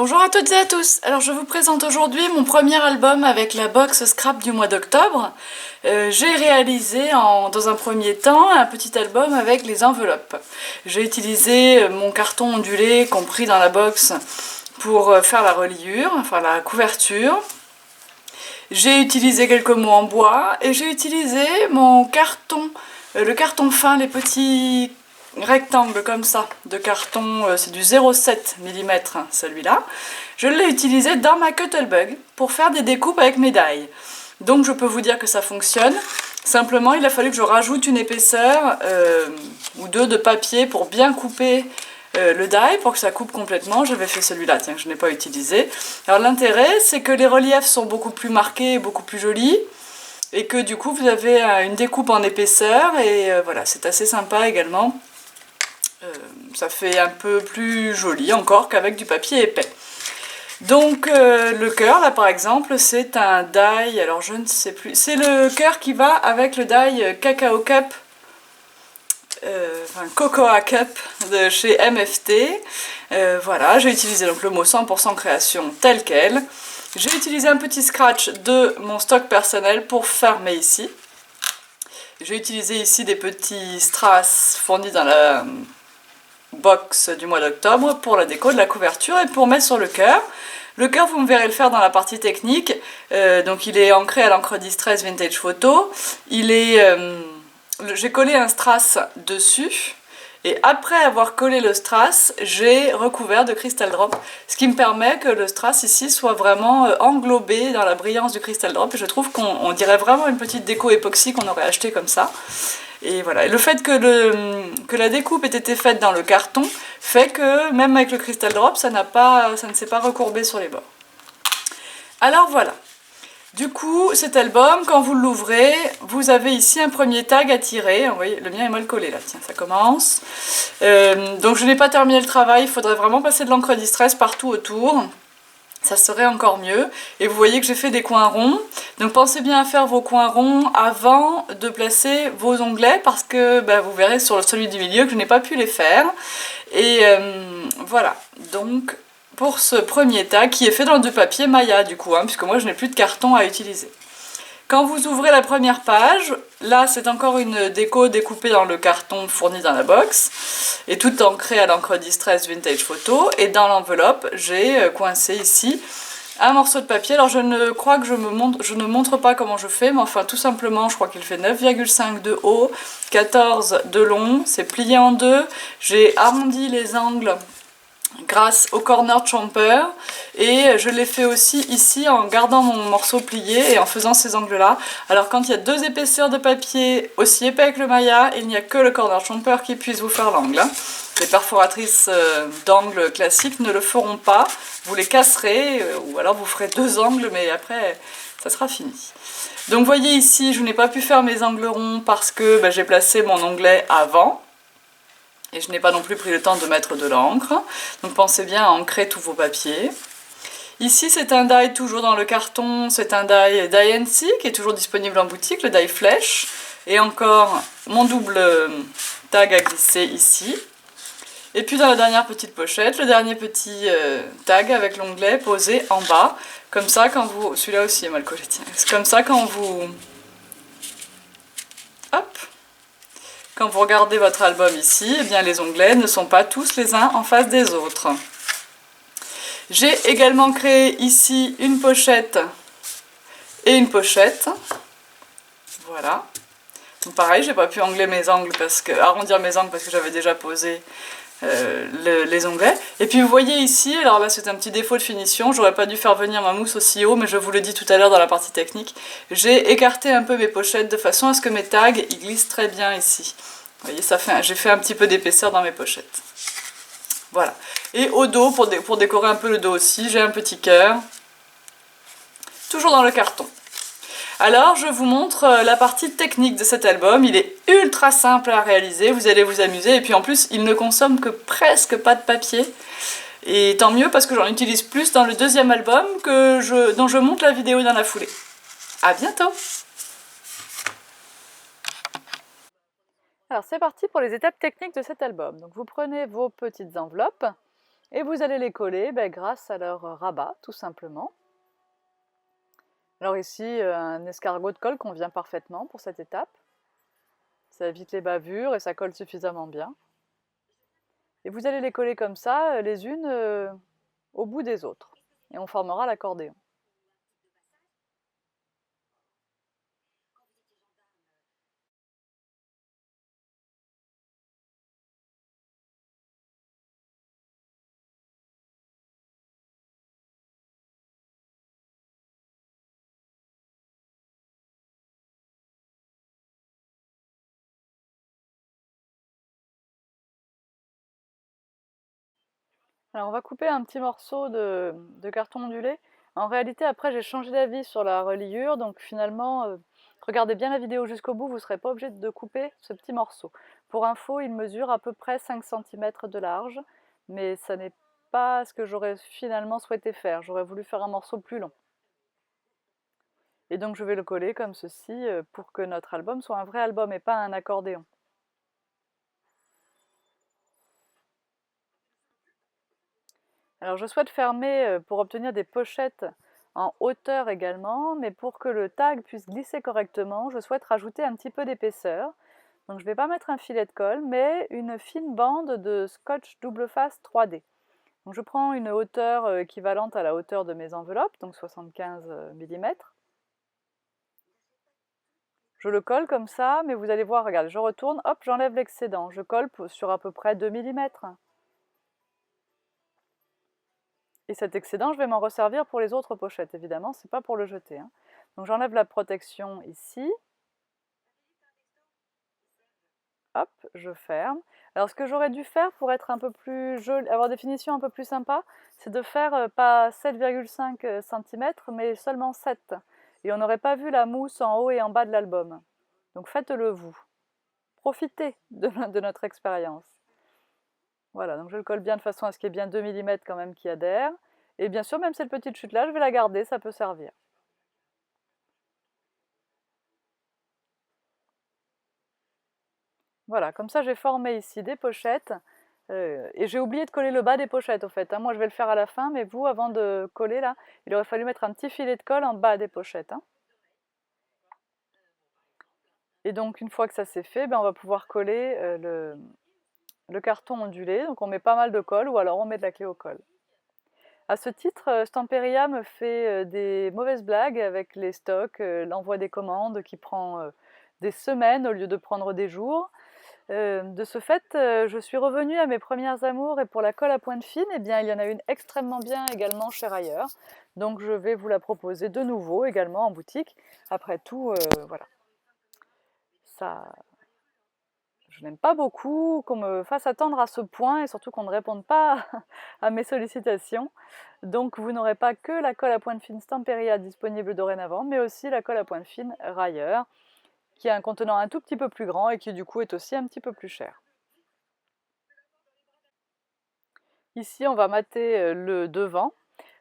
Bonjour à toutes et à tous. Alors je vous présente aujourd'hui mon premier album avec la box scrap du mois d'octobre. J'ai réalisé dans un premier temps un petit album avec les enveloppes. J'ai utilisé mon carton ondulé compris dans la box pour faire la reliure, enfin la couverture. J'ai utilisé quelques mots en bois et j'ai utilisé mon carton, le carton fin, les petits rectangles comme ça de carton, c'est du 0,7 mm celui-là. Je l'ai utilisé dans ma Cuttlebug pour faire des découpes avec mes die. Donc je peux vous dire que ça fonctionne. Simplement il a fallu que je rajoute une épaisseur ou deux de papier pour bien couper le die pour que ça coupe complètement. J'avais fait celui-là, tiens, que je n'ai pas utilisé. Alors l'intérêt, c'est que les reliefs sont beaucoup plus marqués et beaucoup plus jolis, et que du coup vous avez une découpe en épaisseur, et voilà, c'est assez sympa également. Ça fait un peu plus joli encore qu'avec du papier épais. Donc le cœur, là par exemple, c'est un die, alors je ne sais plus, c'est le cœur qui va avec le die Cacao Cup, Cocoa Cup de chez MFT. Voilà, j'ai utilisé donc le mot 100% création tel quel. J'ai utilisé un petit scratch de mon stock personnel pour fermer ici. J'ai utilisé ici des petits strass fournis dans la box du mois d'octobre pour la déco de la couverture et pour mettre sur le cœur. Le cœur, vous me verrez le faire dans la partie technique. Donc il est ancré à l'encre Distress Vintage Photo. J'ai collé un strass dessus. Et après avoir collé le strass, j'ai recouvert de Crystal Drop, ce qui me permet que le strass ici soit vraiment englobé dans la brillance du Crystal Drop. Et je trouve qu'on dirait vraiment une petite déco époxy qu'on aurait acheté comme ça. Et voilà, et le fait que la découpe ait été faite dans le carton fait que même avec le Crystal Drop, ça ne s'est pas recourbé sur les bords. Alors voilà. Du coup, cet album, quand vous l'ouvrez, vous avez ici un premier tag à tirer. Vous voyez, le mien est mal collé là, tiens, ça commence. Donc je n'ai pas terminé le travail, il faudrait vraiment passer de l'encre Distress partout autour. Ça serait encore mieux. Et vous voyez que j'ai fait des coins ronds. Donc pensez bien à faire vos coins ronds avant de placer vos onglets, parce que vous verrez sur celui du milieu que je n'ai pas pu les faire. Et voilà. Donc pour ce premier tag qui est fait dans du papier Maya du coup, puisque moi je n'ai plus de carton à utiliser. Quand vous ouvrez la première page, là c'est encore une déco découpée dans le carton fourni dans la box, et tout ancré à l'encre Distress Vintage Photo, et dans l'enveloppe, j'ai coincé ici un morceau de papier. Alors je ne crois que je ne montre pas comment je fais, mais enfin tout simplement, je crois qu'il fait 9,5 de haut, 14 de long, c'est plié en deux, j'ai arrondi les angles grâce au corner chomper, et je l'ai fait aussi ici en gardant mon morceau plié et en faisant ces angles là. Alors quand il y a deux épaisseurs de papier aussi épais que le Maya, il n'y a que le corner chomper qui puisse vous faire l'angle. Les perforatrices d'angles classiques ne le feront pas, vous les casserez ou alors vous ferez deux angles, mais après ça sera fini. Donc vous voyez ici, je n'ai pas pu faire mes angles ronds parce que j'ai placé mon onglet avant. Et je n'ai pas non plus pris le temps de mettre de l'encre. Donc pensez bien à ancrer tous vos papiers. Ici c'est un die toujours dans le carton, c'est un die NC qui est toujours disponible en boutique, le die flèche. Et encore mon double tag à glisser ici. Et puis dans la dernière petite pochette, le dernier petit tag avec l'onglet posé en bas. Comme ça quand vous... Celui-là aussi est mal collé, tiens. C'est comme ça quand vous... Hop! Quand vous regardez votre album ici, eh bien les onglets ne sont pas tous les uns en face des autres. J'ai également créé ici une pochette et une pochette. Voilà. Donc pareil, j'ai pas pu arrondir mes angles parce que j'avais déjà posé les onglets. Et puis vous voyez ici, alors là c'est un petit défaut de finition, j'aurais pas dû faire venir ma mousse aussi haut, mais je vous le dis tout à l'heure dans la partie technique. J'ai écarté un peu mes pochettes de façon à ce que mes tags ils glissent très bien ici. Vous voyez, j'ai fait un petit peu d'épaisseur dans mes pochettes. Voilà. Et au dos, pour décorer un peu le dos aussi, j'ai un petit cœur. Toujours dans le carton. Alors, je vous montre la partie technique de cet album. Il est ultra simple à réaliser, vous allez vous amuser. Et puis en plus, il ne consomme que presque pas de papier. Et tant mieux parce que j'en utilise plus dans le deuxième album dont je monte la vidéo dans la foulée. À bientôt! Alors c'est parti pour les étapes techniques de cet album. Donc vous prenez vos petites enveloppes Et vous allez les coller grâce à leur rabat, tout simplement. Alors ici, un escargot de colle convient parfaitement pour cette étape. Ça évite les bavures et ça colle suffisamment bien. Et vous allez les coller comme ça, les unes au bout des autres. Et on formera l'accordéon. Alors on va couper un petit morceau de carton ondulé. En réalité, après, j'ai changé d'avis sur la reliure, donc finalement, regardez bien la vidéo jusqu'au bout, vous ne serez pas obligé de couper ce petit morceau. Pour info, il mesure à peu près 5 cm de large, mais ça n'est pas ce que j'aurais finalement souhaité faire. J'aurais voulu faire un morceau plus long. Et donc je vais le coller comme ceci pour que notre album soit un vrai album et pas un accordéon. Alors je souhaite fermer pour obtenir des pochettes en hauteur également, mais pour que le tag puisse glisser correctement, je souhaite rajouter un petit peu d'épaisseur. Donc je ne vais pas mettre un filet de colle, mais une fine bande de scotch double face 3D. Donc je prends une hauteur équivalente à la hauteur de mes enveloppes, donc 75 mm. Je le colle comme ça, mais vous allez voir, regardez, je retourne, hop, j'enlève l'excédent. Je colle sur à peu près 2 mm. Et cet excédent, je vais m'en resservir pour les autres pochettes, évidemment, c'est pas pour le jeter. Hein. Donc j'enlève la protection ici. Hop, je ferme. Alors ce que j'aurais dû faire pour être un peu plus joli, avoir des finitions un peu plus sympas, c'est de faire pas 7,5 cm, mais seulement 7. Et on n'aurait pas vu la mousse en haut et en bas de l'album. Donc faites-le vous. Profitez de notre expérience. Voilà, donc je le colle bien de façon à ce qu'il y ait bien 2 mm quand même qui adhèrent. Et bien sûr, même cette petite chute-là, je vais la garder, ça peut servir. Voilà, comme ça j'ai formé ici des pochettes. Et j'ai oublié de coller le bas des pochettes au fait. Hein. Moi je vais le faire à la fin, mais vous, avant de coller là, il aurait fallu mettre un petit filet de colle en bas des pochettes. Hein. Et donc une fois que ça c'est fait, on va pouvoir coller le carton ondulé. Donc on met pas mal de colle ou alors on met de la clé au colle. À ce titre, Stamperia me fait des mauvaises blagues avec les stocks, l'envoi des commandes qui prend des semaines au lieu de prendre des jours. De ce fait, je suis revenue à mes premières amours et pour la colle à pointe fine, eh bien, il y en a une extrêmement bien également chez Rayer. Donc je vais vous la proposer de nouveau également en boutique. Après tout, voilà. Ça, je n'aime pas beaucoup qu'on me fasse attendre à ce point et surtout qu'on ne réponde pas à mes sollicitations. Donc vous n'aurez pas que la colle à pointe fine Stamperia disponible dorénavant, mais aussi la colle à pointe fine Rayer, qui a un contenant un tout petit peu plus grand et qui du coup est aussi un petit peu plus cher. Ici, on va mater le devant.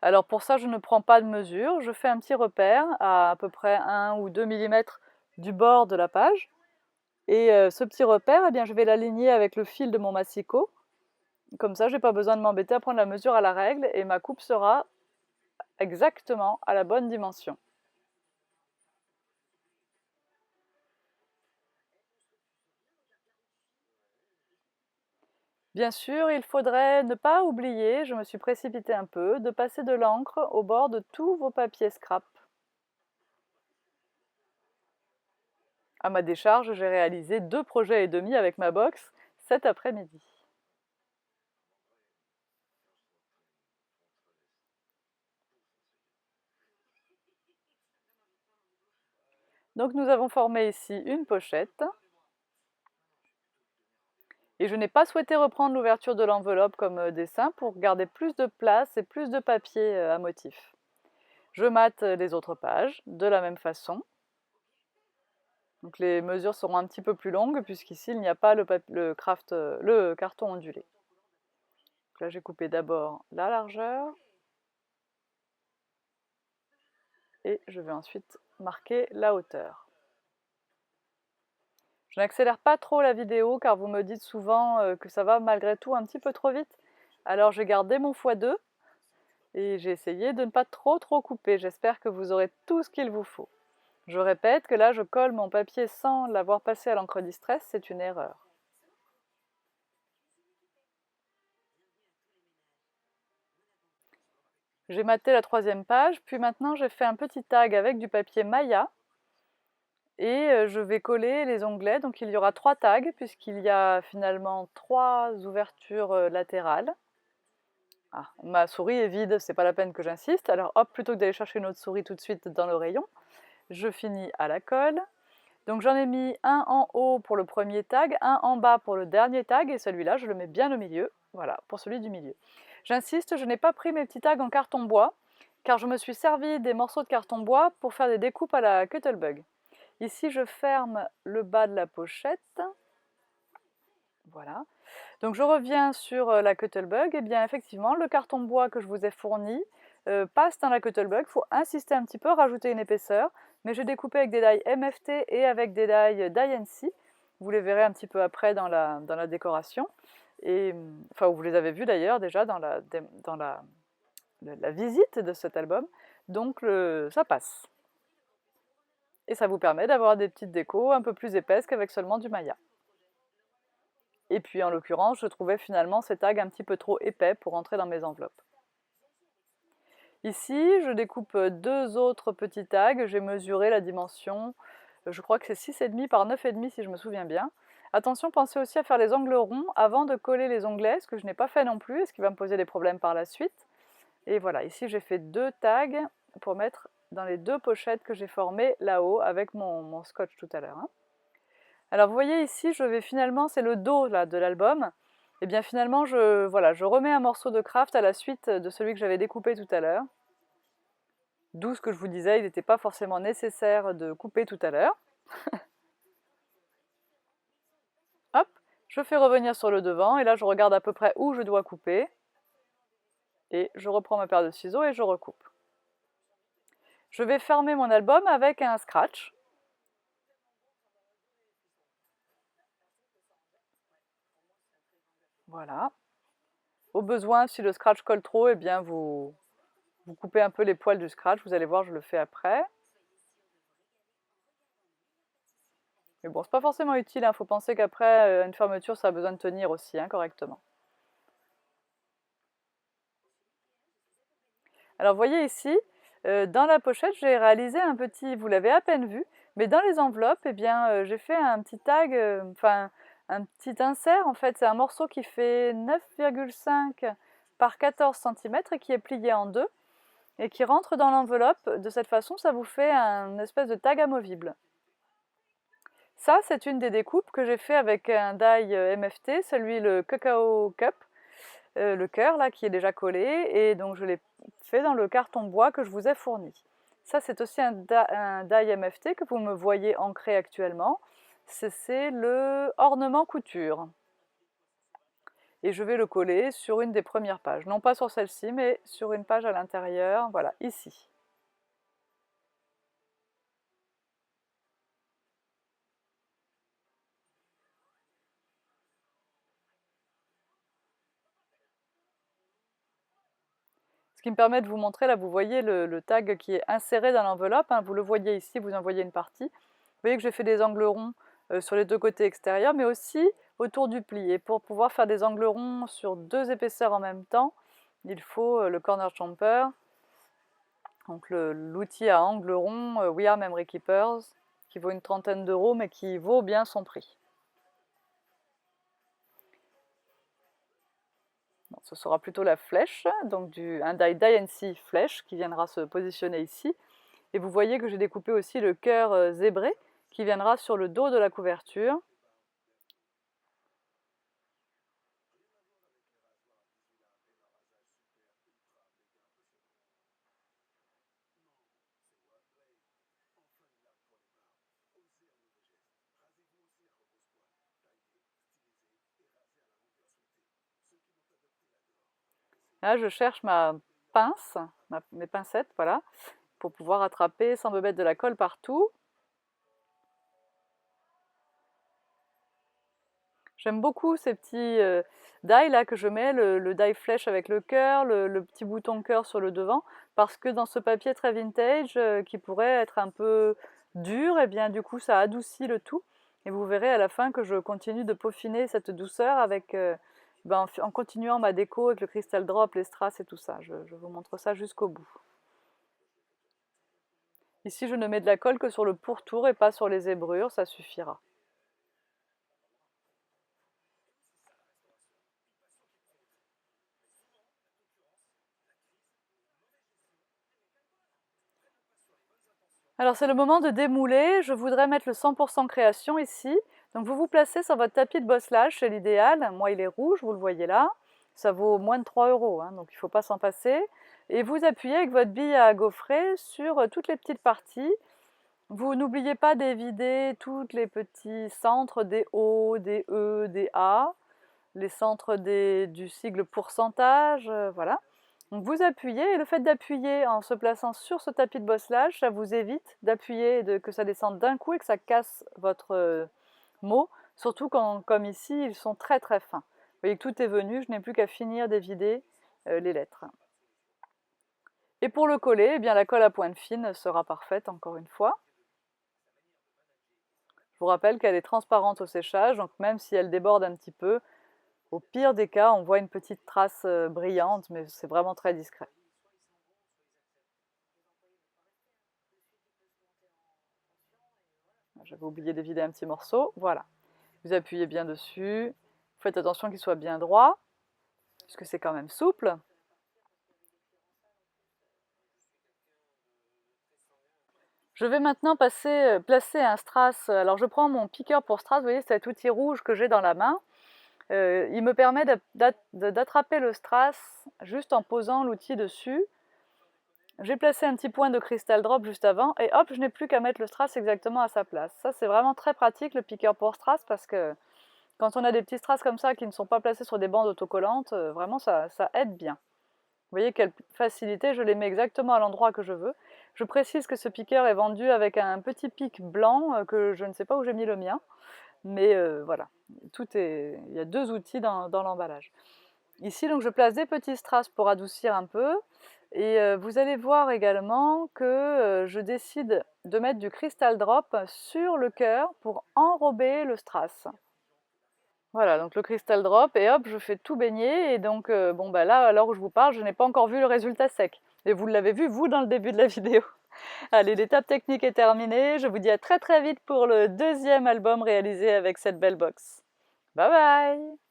Alors pour ça, je ne prends pas de mesure. Je fais un petit repère à peu près 1 ou 2 mm du bord de la page. Et ce petit repère, eh bien, je vais l'aligner avec le fil de mon massicot. Comme ça, je n'ai pas besoin de m'embêter à prendre la mesure à la règle et ma coupe sera exactement à la bonne dimension. Bien sûr, il faudrait ne pas oublier, je me suis précipitée un peu, de passer de l'encre au bord de tous vos papiers scrap. À ma décharge, j'ai réalisé 2 projets et demi avec ma box cet après-midi. Donc nous avons formé ici une pochette. Et je n'ai pas souhaité reprendre l'ouverture de l'enveloppe comme dessin pour garder plus de place et plus de papier à motif. Je mate les autres pages de la même façon. Donc les mesures seront un petit peu plus longues puisqu'ici il n'y a pas le carton ondulé. Donc là j'ai coupé d'abord la largeur et je vais ensuite marquer la hauteur. Je n'accélère pas trop la vidéo car vous me dites souvent que ça va malgré tout un petit peu trop vite. Alors j'ai gardé mon x2 et j'ai essayé de ne pas trop couper. J'espère que vous aurez tout ce qu'il vous faut. Je répète que là je colle mon papier sans l'avoir passé à l'encre distress, c'est une erreur. J'ai maté la 3e page, puis maintenant j'ai fait un petit tag avec du papier Maya et je vais coller les onglets. Donc il y aura 3 tags puisqu'il y a finalement 3 ouvertures latérales. Ah, ma souris est vide, c'est pas la peine que j'insiste. Alors hop, plutôt que d'aller chercher une autre souris tout de suite dans le rayon, je finis à la colle. Donc j'en ai mis un en haut pour le premier tag, un en bas pour le dernier tag, et celui-là je le mets bien au milieu, voilà, pour celui du milieu. J'insiste, je n'ai pas pris mes petits tags en carton bois, car je me suis servi des morceaux de carton bois pour faire des découpes à la Cuttlebug. Ici je ferme le bas de la pochette, voilà. Donc je reviens sur la Cuttlebug, et bien effectivement le carton bois que je vous ai fourni passe dans la Cuttlebug, il faut insister un petit peu, rajouter une épaisseur, mais j'ai découpé avec des die MFT et avec des die NC, vous les verrez un petit peu après dans la décoration, et, enfin vous les avez vus d'ailleurs déjà dans la visite de cet album, donc ça passe. Et ça vous permet d'avoir des petites décos un peu plus épaisses qu'avec seulement du Maya. Et puis en l'occurrence, je trouvais finalement ces tags un petit peu trop épais pour entrer dans mes enveloppes. Ici, je découpe 2 autres petits tags, j'ai mesuré la dimension, je crois que c'est 6,5 par 9,5 si je me souviens bien. Attention, pensez aussi à faire les angles ronds avant de coller les onglets, ce que je n'ai pas fait non plus, et ce qui va me poser des problèmes par la suite. Et voilà, ici j'ai fait 2 tags pour mettre dans les 2 pochettes que j'ai formées là-haut avec mon scotch tout à l'heure. Alors vous voyez ici, je vais finalement, c'est le dos là, de l'album, et bien finalement je remets un morceau de craft à la suite de celui que j'avais découpé tout à l'heure. D'où ce que je vous disais, il n'était pas forcément nécessaire de couper tout à l'heure. Hop, je fais revenir sur le devant, et là je regarde à peu près où je dois couper, et je reprends ma paire de ciseaux et je recoupe. Je vais fermer mon album avec un scratch. Voilà. Au besoin, si le scratch colle trop, eh bien vous coupez un peu les poils du scratch, vous allez voir, je le fais après. Mais bon, c'est pas forcément utile, il faut penser qu'après, une fermeture, ça a besoin de tenir aussi, correctement. Alors vous voyez ici, dans la pochette, j'ai réalisé un petit, vous l'avez à peine vu, mais dans les enveloppes, eh bien, j'ai fait un petit tag, enfin un petit insert, en fait, c'est un morceau qui fait 9,5 par 14 cm et qui est plié en 2 et qui rentre dans l'enveloppe. De cette façon, ça vous fait un espèce de tag amovible. Ça, c'est une des découpes que j'ai fait avec un die MFT, celui le Cacao Cup, le cœur là qui est déjà collé, et donc je l'ai fait dans le carton bois que je vous ai fourni. Ça, c'est aussi un die MFT que vous me voyez ancré actuellement. C'est le ornement couture. Et je vais le coller sur une des premières pages. Non pas sur celle-ci, mais sur une page à l'intérieur, voilà, ici. Ce qui me permet de vous montrer, là vous voyez le tag qui est inséré dans l'enveloppe, vous le voyez ici, vous en voyez une partie. Vous voyez que j'ai fait des angles ronds sur les 2 côtés extérieurs, mais aussi autour du pli. Et pour pouvoir faire des angles ronds sur 2 épaisseurs en même temps, il faut le corner jumper, donc l'outil à angle rond We Are Memory Keepers, qui vaut une 30aine d'euros, mais qui vaut bien son prix. Bon, ce sera plutôt la flèche, donc un die NC flèche qui viendra se positionner ici. Et vous voyez que j'ai découpé aussi le cœur zébré qui viendra sur le dos de la couverture. Là, je cherche ma pince, mes pincettes, voilà, pour pouvoir attraper sans me mettre de la colle partout. J'aime beaucoup ces petits die là que je mets, le die flèche avec le cœur, le petit bouton cœur sur le devant, parce que dans ce papier très vintage qui pourrait être un peu dur, et bien du coup ça adoucit le tout. Et vous verrez à la fin que je continue de peaufiner cette douceur avec, en continuant ma déco avec le crystal drop, les strass et tout ça. Je vous montre ça jusqu'au bout. Ici je ne mets de la colle que sur le pourtour et pas sur les zébrures, ça suffira. Alors c'est le moment de démouler, je voudrais mettre le 100% création ici. Donc vous vous placez sur votre tapis de bosselage, c'est l'idéal. Moi il est rouge, vous le voyez là. Ça vaut moins de 3 €, hein, donc il ne faut pas s'en passer. Et vous appuyez avec votre bille à gaufrer sur toutes les petites parties. Vous n'oubliez pas d'évider tous les petits centres des O, des E, des A, les centres du sigle pourcentage, voilà. Donc vous appuyez, et le fait d'appuyer en se plaçant sur ce tapis de bosselage, ça vous évite d'appuyer et que ça descende d'un coup et que ça casse votre mot, surtout quand, comme ici, ils sont très très fins. Vous voyez que tout est venu, je n'ai plus qu'à finir d'évider les lettres. Et pour le coller, eh bien, la colle à pointe fine sera parfaite encore une fois. Je vous rappelle qu'elle est transparente au séchage, donc même si elle déborde un petit peu, au pire des cas, on voit une petite trace brillante, mais c'est vraiment très discret. J'avais oublié d'évider un petit morceau, voilà. Vous appuyez bien dessus, faites attention qu'il soit bien droit, puisque c'est quand même souple. Je vais maintenant placer un strass. Alors je prends mon piqueur pour strass, vous voyez cet outil rouge que j'ai dans la main. Il me permet d'attraper le strass juste en posant l'outil dessus. J'ai placé un petit point de crystal drop juste avant et hop, je n'ai plus qu'à mettre le strass exactement à sa place. Ça c'est vraiment très pratique le piqueur pour strass parce que quand on a des petits strass comme ça qui ne sont pas placés sur des bandes autocollantes, vraiment ça aide bien. Vous voyez quelle facilité, je les mets exactement à l'endroit que je veux. Je précise que ce piqueur est vendu avec un petit pic blanc que je ne sais pas où j'ai mis le mien. Mais voilà, il y a 2 outils dans l'emballage. Ici, donc, je place des petits strass pour adoucir un peu. Et vous allez voir également que je décide de mettre du crystal drop sur le cœur pour enrober le strass. Voilà, donc le crystal drop, et hop, je fais tout baigner. Et donc, bon, bah là, à l'heure où je vous parle, je n'ai pas encore vu le résultat sec. Et vous l'avez vu, vous, dans le début de la vidéo. Allez, l'étape technique est terminée. Je vous dis à très très vite pour le 2e album réalisé avec cette belle box. Bye bye!